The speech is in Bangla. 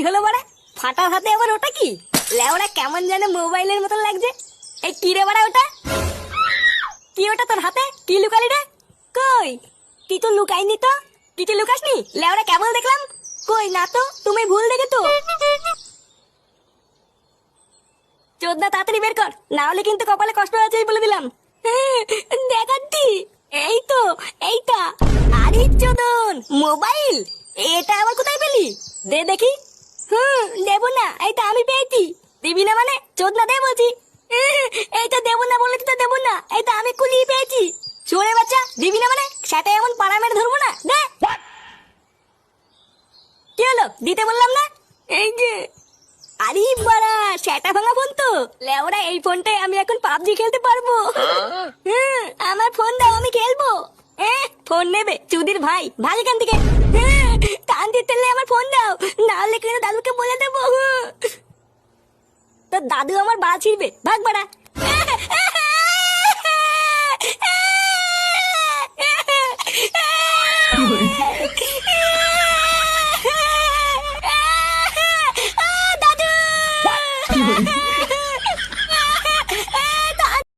হলো বাড়া? ফাটা হাতে আবার ওটা কি? লেওড়া কেমন যেন মোবাইলের মতন লাগছে। এই কি রে বাড়া ওটা? কি ওটা তোর হাতে? কি লুকালি রে? কই তুই তো লুকাইনি তো। কিছু লুকাসনি? লেওড়া কেমন দেখলাম। কই না তো, তুমি ভুল দেখে তো। চোদনা তাড়াতাড়ি বের কর, না হলে কিন্তু কপালে কষ্ট আছে বলে দিলাম। দেখাচ্ছি, এই তো এইটা। আরে চোদন মোবাইল, এটা আবার কোথায় পেলি? দে দেখি। দেবো না, এইটা আমি পেয়েছি। দিবি না মানে? চোদনা দে বলছি। এইটা দেবো না বলে তো দেবো না, এইটা আমি কুলিয়ে পেয়েছি। শুনে বাচ্চা, দিবি না মানে সেটা এমন পাড়া মেরে ধরবো না। দে। কি হলো, দিতে বললাম না? এই যে। আরে বাড়া, সেটা ভাঙা ফোন তো। লেওরা, এই ফোনটাই আমি এখন পাবজি খেলতে পারবো। আমার ফোন দাও, আমি খেলবো। ফোন নেবে চুদির ভাই, ভাগ এখান থেকে। কান দিতে আমার ফোন দাও, না হলে কিন্তু দাদুকে বলে দেবো। তো দাদু আমার বাড়া ছিড়বে, ভাগ বাড়া।